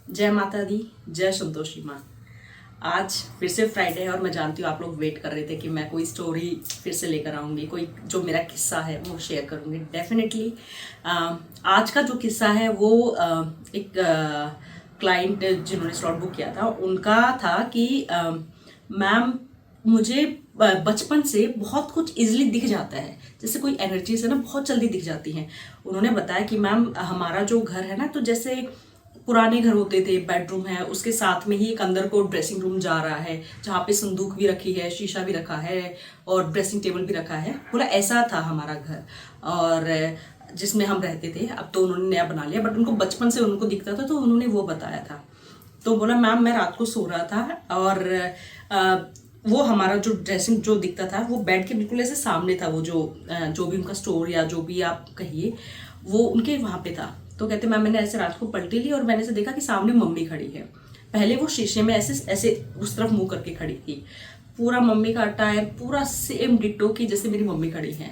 जय माता दी, जय संतोषी माँ। आज फिर से फ्राइडे है और मैं जानती हूँ आप लोग वेट कर रहे थे कि मैं कोई स्टोरी फिर से लेकर आऊँगी, कोई जो मेरा किस्सा है वो शेयर करूँगी। डेफिनेटली आज का जो किस्सा है वो एक क्लाइंट जिन्होंने स्लॉट बुक किया था उनका था कि मैम मुझे बचपन से बहुत कुछ इजीली दिख जाता है, जैसे कोई एनर्जीज है ना बहुत जल्दी दिख जाती हैं। उन्होंने बताया कि मैम हमारा जो घर है ना, तो जैसे पुराने घर होते थे, बेडरूम है, उसके साथ में ही एक अंदर को ड्रेसिंग रूम जा रहा है जहाँ पे संदूक भी रखी है, शीशा भी रखा है और ड्रेसिंग टेबल भी रखा है। पूरा ऐसा था हमारा घर और जिसमें हम रहते थे। अब तो उन्होंने नया बना लिया, बट उनको बचपन से उनको दिखता था तो उन्होंने वो बताया था। तो बोला मैम मैं रात को सो रहा था और वो हमारा जो ड्रेसिंग जो दिखता था वो बेड के बिल्कुल ऐसे सामने था। वो जो भी उनका स्टोर या जो भी आप कहिए वो उनके वहाँ पे था। तो कहते मैम मैंने ऐसे रात को पलटी ली और मैंने ऐसे देखा कि सामने मम्मी खड़ी है। पहले वो शीशे में ऐसे ऐसे उस तरफ मुंह करके खड़ी थी। पूरा मम्मी का अटायर पूरा सेम डिट्टो की जैसे मेरी मम्मी खड़ी है।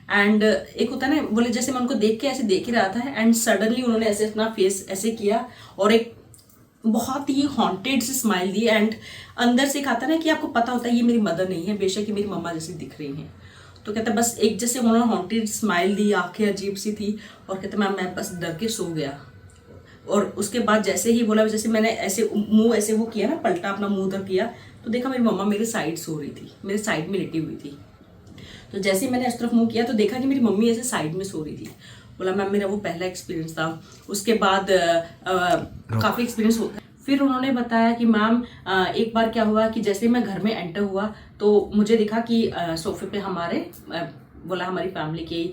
एंड एक होता है ना, बोले जैसे मैं उनको देख के ऐसे देख ही रहा था एंड सडनली उन्होंने ऐसे अपना फेस ऐसे किया और एक बहुत ही हॉन्टेड सी स्माइल दी। एंड अंदर से खाता ना कि आपको पता होता है ये मेरी मदर नहीं है, बेशक ये मेरी मम्मा जैसी दिख रही हैं। तो कहते बस एक जैसे उन्होंने हॉन्टेड स्माइल दी, आंखें अजीब सी थी और कहते मैं बस डर के सो गया। और उसके बाद जैसे ही बोला, जैसे मैंने ऐसे मुंह ऐसे वो किया ना, पलटा अपना मुंह उधर किया, तो देखा मेरी मम्मा मेरे साइड सो रही थी, मेरे साइड में लेटी हुई थी। तो जैसे ही मैंने इस तरफ मुंह किया तो देखा कि मेरी मम्मी ऐसे साइड में सो रही थी। बोला मैम मेरा वो पहला एक्सपीरियंस था। उसके बाद काफ़ी एक्सपीरियंस होता है। फिर उन्होंने बताया कि मैम एक बार क्या हुआ कि जैसे मैं घर में एंटर हुआ तो मुझे दिखा कि सोफे पे हमारे बोला हमारी फैमिली के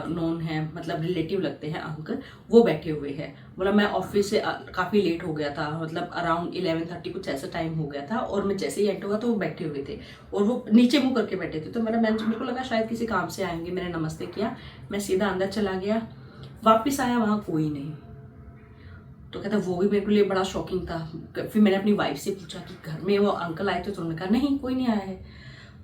नोन है, मतलब रिलेटिव लगते हैं अंकल, वो बैठे हुए हैं। बोला मैं ऑफिस से काफ़ी लेट हो गया था, मतलब अराउंड 11:30 कुछ ऐसा टाइम हो गया था और मैं जैसे ही एंटर हुआ तो वो बैठे हुए थे और वो नीचे मुँह करके बैठे थे। तो मेरे को लगा शायद किसी काम से आएंगे, मैंने नमस्ते किया, मैं सीधा अंदर चला गया। वापस आया, वहाँ कोई नहीं। तो कहता वो भी मेरे को लिए बड़ा शॉकिंग था। फिर मैंने अपनी वाइफ से पूछा कि घर में वो अंकल आए थे, तो उन्होंने कहा नहीं कोई नहीं आया है।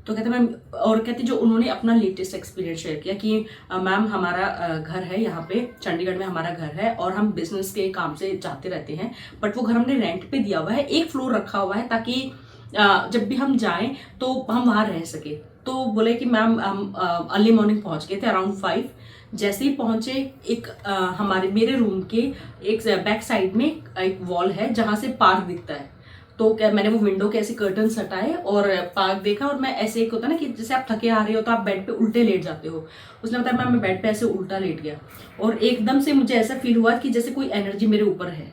तो कहते मैम, और कहते जो उन्होंने अपना लेटेस्ट एक्सपीरियंस शेयर किया कि मैम हमारा घर है यहाँ पे चंडीगढ़ में, हमारा घर है और हम बिजनेस के काम से जाते रहते हैं, बट वो घर हमने रेंट पे दिया हुआ है, एक फ्लोर रखा हुआ है ताकि जब भी हम जाएं तो हम वहाँ रह सके। तो बोले कि मैम हम अर्ली मॉर्निंग पहुँच गए थे अराउंड 5। जैसे ही पहुंचे एक हमारे मेरे रूम के एक बैक साइड में एक वॉल है जहाँ से पार्क दिखता है। तो क्या मैंने वो विंडो के ऐसे कर्टन्स हटाए और पार्क देखा और मैं ऐसे, एक होता है ना कि जैसे आप थके आ रहे हो तो आप बेड पे उल्टे लेट जाते हो, उसने बताया मैं बेड पे ऐसे उल्टा लेट गया और एकदम से मुझे ऐसा फील हुआ कि जैसे कोई एनर्जी मेरे ऊपर है।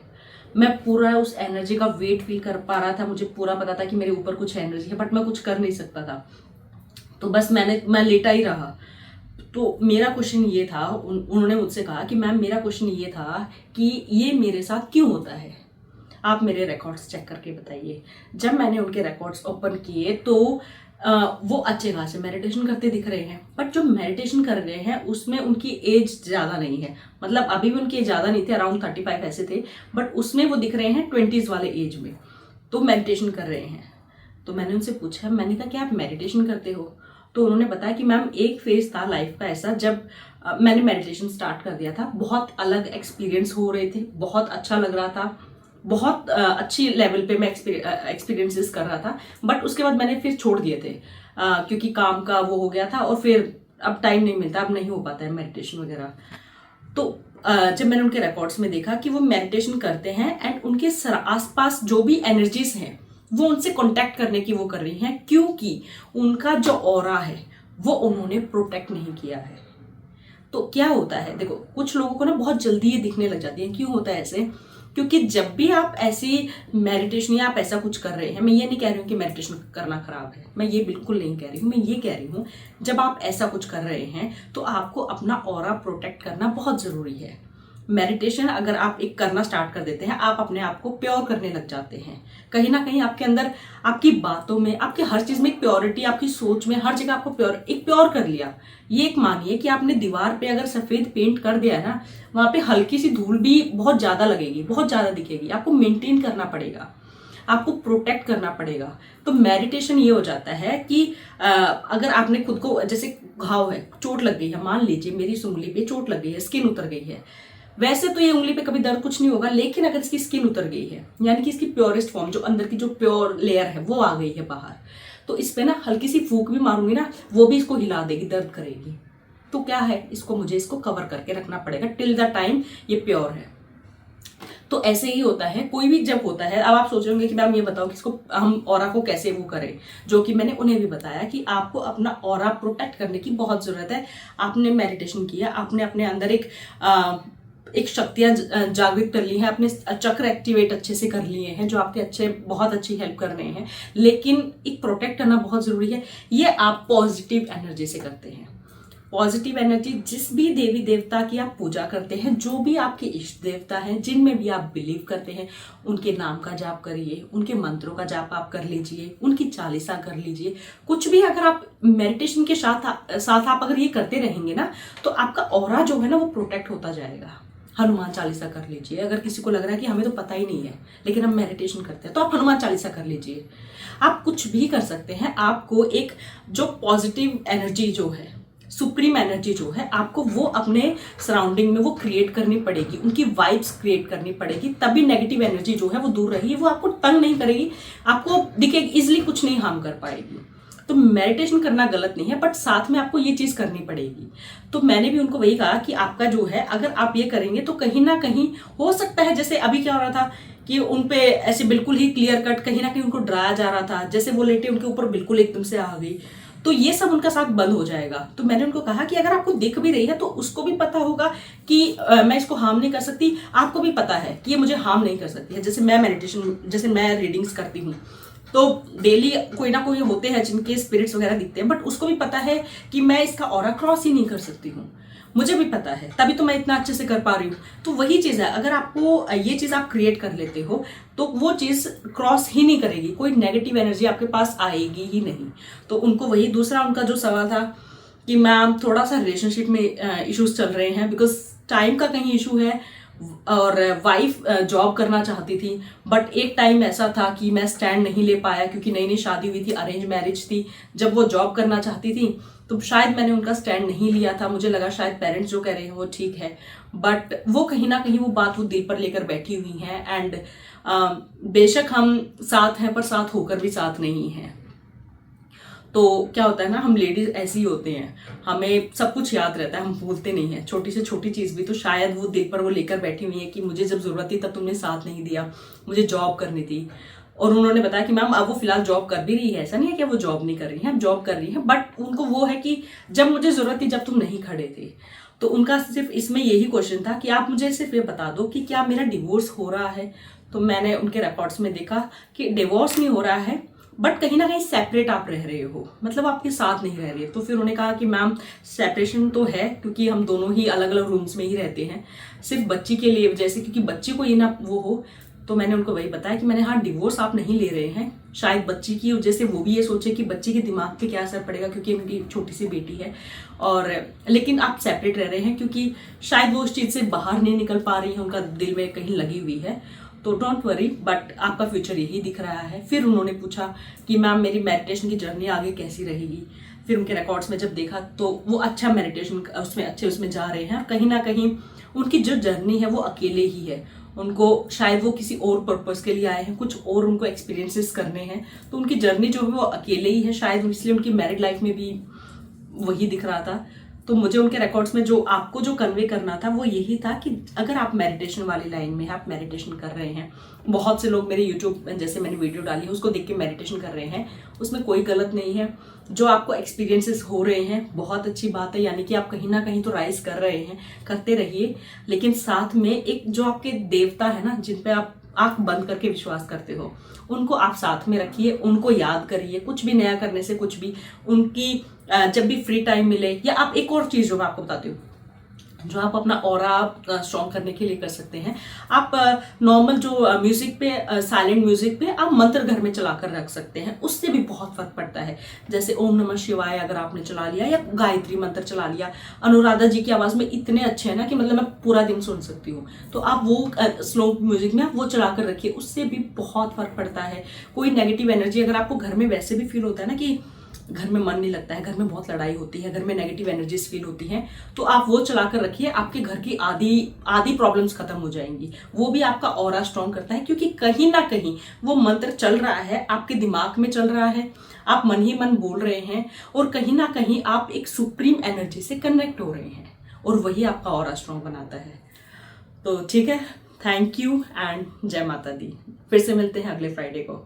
मैं पूरा उस एनर्जी का वेट फील कर पा रहा था, मुझे पूरा पता था कि मेरे ऊपर कुछ एनर्जी है, बट मैं कुछ कर नहीं सकता था। तो बस मैं लेटा ही रहा। तो मेरा क्वेश्चन ये था, उन्होंने मुझसे कहा कि मैम मेरा क्वेश्चन ये था कि ये मेरे साथ क्यों होता है, आप मेरे रिकॉर्ड्स चेक करके बताइए। जब मैंने उनके रिकॉर्ड्स ओपन किए तो वो अच्छे खासे मेडिटेशन करते दिख रहे हैं, बट जो मेडिटेशन कर रहे हैं उसमें उनकी एज ज़्यादा नहीं है, मतलब अभी भी उनकी एज ज़्यादा नहीं थी, अराउंड 35 ऐसे थे, बट उसमें वो दिख रहे हैं 20s वाले एज में, तो मेडिटेशन कर रहे हैं। तो मैंने उनसे पूछा, मैंने कहा कि आप मेडिटेशन करते हो? तो उन्होंने बताया कि मैम एक फेज था लाइफ का ऐसा जब मैंने मेडिटेशन स्टार्ट कर दिया था, बहुत अलग एक्सपीरियंस हो रहे थे, बहुत अच्छा लग रहा था, बहुत अच्छी लेवल पे मैं एक्सपीरियंसेस कर रहा था, बट उसके बाद मैंने फिर छोड़ दिए थे क्योंकि काम का वो हो गया था और फिर अब टाइम नहीं मिलता, अब नहीं हो पाता है मेडिटेशन वगैरह। तो जब मैंने उनके रिकॉर्ड्स में देखा कि वो मेडिटेशन करते हैं एंड उनके आसपास जो भी एनर्जीज हैं वो उनसे कांटेक्ट करने की वो कर रही हैं, क्योंकि उनका जो ऑरा है वो उन्होंने प्रोटेक्ट नहीं किया है। तो क्या होता है, देखो कुछ लोगों को ना बहुत जल्दी ये दिखने लग जाती है। क्यों होता है ऐसे? क्योंकि जब भी आप ऐसी मेडिटेशन या आप ऐसा कुछ कर रहे हैं, मैं ये नहीं कह रही हूँ कि मेडिटेशन करना खराब है, मैं ये बिल्कुल नहीं कह रही हूँ, मैं ये कह रही हूँ जब आप ऐसा कुछ कर रहे हैं तो आपको अपना ऑरा प्रोटेक्ट करना बहुत ज़रूरी है। मेडिटेशन अगर आप एक करना स्टार्ट कर देते हैं, आप अपने आप को प्योर करने लग जाते हैं। कहीं ना कहीं आपके अंदर, आपकी बातों में, आपकी हर चीज में एक प्योरिटी, आपकी सोच में, हर जगह आपको प्योर कर लिया। ये एक मानिए कि आपने दीवार पे अगर सफेद पेंट कर दिया है ना, वहां पे हल्की सी धूल भी बहुत ज्यादा लगेगी, बहुत ज्यादा दिखेगी। आपको मेंटेन करना पड़ेगा, आपको प्रोटेक्ट करना पड़ेगा। तो मेडिटेशन ये हो जाता है कि अगर आपने खुद को, जैसे घाव है, चोट लग गई है, मान लीजिए मेरी उंगली पे चोट लग गई है, स्किन उतर गई है, वैसे तो ये उंगली पे कभी दर्द कुछ नहीं होगा, लेकिन अगर इसकी स्किन उतर गई है, यानी कि इसकी प्योरेस्ट फॉर्म, जो अंदर की जो प्योर लेयर है वो आ गई है बाहर, तो इस पे ना हल्की सी फूंक भी मारूंगी ना, वो भी इसको हिला देगी, दर्द करेगी। तो क्या है, मुझे इसको कवर करके रखना पड़ेगा टिल द टाइम ये प्योर है। तो ऐसे ही होता है, कोई भी जब होता है। अब आप सोच रहे होंगे कि मैम ये बताओ कि इसको हम ऑरा को कैसे वो करें, जो कि मैंने उन्हें भी बताया कि आपको अपना ऑरा प्रोटेक्ट करने की बहुत जरूरत है। आपने मेडिटेशन किया, आपने अपने अंदर एक शक्तियां जागृत कर ली हैं, अपने चक्र एक्टिवेट अच्छे से कर लिए हैं, जो आपके बहुत अच्छी हेल्प कर रहे हैं, लेकिन एक प्रोटेक्ट करना बहुत जरूरी है। ये आप पॉजिटिव एनर्जी से करते हैं। पॉजिटिव एनर्जी, जिस भी देवी देवता की आप पूजा करते हैं, जो भी आपके इष्ट देवता हैं, जिनमें भी आप बिलीव करते हैं, उनके नाम का जाप करिए, उनके मंत्रों का जाप आप कर लीजिए, उनकी चालीसा कर लीजिए। कुछ भी अगर आप मेडिटेशन के साथ आप अगर ये करते रहेंगे ना, तो आपका ऑरा जो है ना वो प्रोटेक्ट होता जाएगा। हनुमान चालीसा कर लीजिए। अगर किसी को लग रहा है कि हमें तो पता ही नहीं है लेकिन हम मेडिटेशन करते हैं, तो आप हनुमान चालीसा कर लीजिए। आप कुछ भी कर सकते हैं। आपको एक जो पॉजिटिव एनर्जी जो है, सुप्रीम एनर्जी जो है, आपको वो अपने सराउंडिंग में वो क्रिएट करनी पड़ेगी, उनकी वाइब्स क्रिएट करनी पड़ेगी, तभी नेगेटिव एनर्जी जो है वो दूर रहेगी, वो आपको तंग नहीं करेगी, आपको दिखेगी, इजिली कुछ नहीं हार्म कर पाएगी। तो मेडिटेशन करना गलत नहीं है, बट साथ में आपको ये चीज करनी पड़ेगी। तो मैंने भी उनको वही कहा कि आपका जो है, अगर आप ये करेंगे तो कहीं ना कहीं हो सकता है, जैसे अभी क्या हो रहा था कि उनपे ऐसे बिल्कुल ही क्लियर कट कहीं ना कहीं उनको डराया जा रहा था, जैसे वो लेटे उनके ऊपर बिल्कुल एकदम से आ गई, तो ये सब उनका साथ बंद हो जाएगा। तो मैंने उनको कहा कि अगर आपको दिख भी रही है तो उसको भी पता होगा कि मैं इसको हार्म नहीं कर सकती, आपको भी पता है कि ये मुझे हार्म नहीं कर सकती है। जैसे मैं मेडिटेशन, जैसे मैं रीडिंग्स करती हूँ, तो डेली कोई ना कोई होते हैं जिनके स्पिरिट्स वगैरह दिखते हैं, बट उसको भी पता है कि मैं इसका ऑरा क्रॉस ही नहीं कर सकती हूँ, मुझे भी पता है, तभी तो मैं इतना अच्छे से कर पा रही हूँ। तो वही चीज है, अगर आपको ये चीज आप क्रिएट कर लेते हो तो वो चीज क्रॉस ही नहीं करेगी, कोई नेगेटिव एनर्जी आपके पास आएगी ही नहीं। तो उनको वही, दूसरा उनका जो सवाल था कि मैम थोड़ा सा रिलेशनशिप में इश्यूज चल रहे हैं, बिकॉज टाइम का कहीं इशू है, और वाइफ जॉब करना चाहती थी, बट एक टाइम ऐसा था कि मैं स्टैंड नहीं ले पाया, क्योंकि नई नई शादी हुई थी, अरेंज मैरिज थी। जब वो जॉब करना चाहती थी तो शायद मैंने उनका स्टैंड नहीं लिया था, मुझे लगा शायद पेरेंट्स जो कह रहे हैं वो ठीक है, बट वो कहीं ना कहीं वो बात वो दिल पर लेकर बैठी हुई हैं। एंड बेशक हम साथ हैं, पर साथ होकर भी साथ नहीं हैं। तो क्या होता है ना, हम लेडीज ऐसे ही होते हैं, हमें सब कुछ याद रहता है, हम भूलते नहीं है, छोटी से छोटी चीज भी। तो शायद वो दिल पर वो लेकर बैठी हुई है कि मुझे जब जरूरत थी तब तुमने साथ नहीं दिया, मुझे जॉब करनी थी। और उन्होंने बताया कि मैम अब वो फिलहाल जॉब कर भी रही है, ऐसा नहीं है कि वो जॉब नहीं कर रही है, जॉब कर रही है, बट उनको वो है कि जब मुझे जरूरत थी, जब तुम नहीं खड़े थे। तो उनका सिर्फ इसमें यही क्वेश्चन था कि आप मुझे सिर्फ ये बता दो कि क्या मेरा डिवोर्स हो रहा है। तो मैंने उनके रिकॉर्ड्स में देखा कि डिवोर्स नहीं हो रहा है, बट कहीं ना कहीं सेपरेट आप रह रहे हो, मतलब आपके साथ नहीं रह रहे। तो फिर उन्होंने कहा कि मैम सेपरेशन तो है, क्योंकि हम दोनों ही अलग अलग रूम्स में ही रहते हैं, सिर्फ बच्ची के लिए वजह से, क्योंकि बच्ची को ये ना वो हो। तो मैंने उनको वही बताया कि मैंने, हाँ डिवोर्स आप नहीं ले रहे हैं, शायद बच्ची की वजह से वो भी ये सोचे कि बच्ची के दिमाग पे क्या असर पड़ेगा, क्योंकि उनकी छोटी सी बेटी है, और लेकिन आप सेपरेट रह रहे हैं क्योंकि शायद वो उस चीज से बाहर नहीं निकल पा रही है, उनका दिल में कहीं लगी हुई है। तो डोंट वरी, बट आपका फ्यूचर यही दिख रहा है। फिर उन्होंने पूछा कि मैम मेरी मेडिटेशन की जर्नी आगे कैसी रहेगी। फिर उनके रिकॉर्ड्स में जब देखा तो वो अच्छा मेडिटेशन उसमें जा रहे हैं। कहीं ना कहीं उनकी जो जर्नी है वो अकेले ही है, उनको शायद वो किसी और पर्पस के लिए आए हैं, कुछ और उनको एक्सपीरियंसेस करने हैं, तो उनकी जर्नी जो है वो अकेले ही है, शायद इसलिए उनकी मैरिड लाइफ में भी वही दिख रहा था। तो मुझे उनके रिकॉर्ड्स में जो आपको जो कन्वे करना था वो यही था कि अगर आप मेडिटेशन वाली लाइन में आप मेडिटेशन कर रहे हैं, बहुत से लोग मेरे यूट्यूब जैसे मैंने वीडियो डाली है उसको देख के मेडिटेशन कर रहे हैं, उसमें कोई गलत नहीं है। जो आपको एक्सपीरियंसेस हो रहे हैं बहुत अच्छी बात है, यानी कि आप कहीं ना कहीं तो राइज कर रहे हैं, करते रहिए, लेकिन साथ में एक जो आपके देवता है ना, जिन पे आप आंख बंद करके विश्वास करते हो, उनको आप साथ में रखिए, उनको याद करिए। कुछ भी नया करने से कुछ भी उनकी जब भी फ्री टाइम मिले, या आप एक और चीज जो मैं आपको बताती हूँ, जो आप अपना ऑरा स्ट्रॉन्ग करने के लिए कर सकते हैं, आप नॉर्मल जो म्यूजिक पे, साइलेंट म्यूजिक पे आप मंत्र घर में चलाकर रख सकते हैं, उससे भी बहुत फर्क पड़ता है। जैसे ओम नमः शिवाय अगर आपने चला लिया, या गायत्री मंत्र चला लिया, अनुराधा जी की आवाज में इतने अच्छे हैं ना कि मतलब मैं पूरा दिन सुन सकती हूँ, तो आप वो स्लो म्यूजिक में आप वो चलाकर रखिए, उससे भी बहुत फर्क पड़ता है। कोई नेगेटिव एनर्जी अगर आपको घर में वैसे भी फील होता है ना कि घर में मन नहीं लगता है, घर में बहुत लड़ाई होती है, घर में नेगेटिव एनर्जीज फील होती हैं, तो आप वो चला कर रखिए, आपके घर की आधी प्रॉब्लम्स खत्म हो जाएंगी। वो भी आपका ऑरा स्ट्रॉन्ग करता है, क्योंकि कहीं ना कहीं वो मंत्र चल रहा है, आपके दिमाग में चल रहा है, आप मन ही मन बोल रहे हैं, और कहीं ना कहीं आप एक सुप्रीम एनर्जी से कनेक्ट हो रहे हैं, और वही आपका ऑरा स्ट्रॉन्ग बनाता है। तो ठीक है, थैंक यू एंड जय माता दी। फिर से मिलते हैं अगले फ्राइडे को।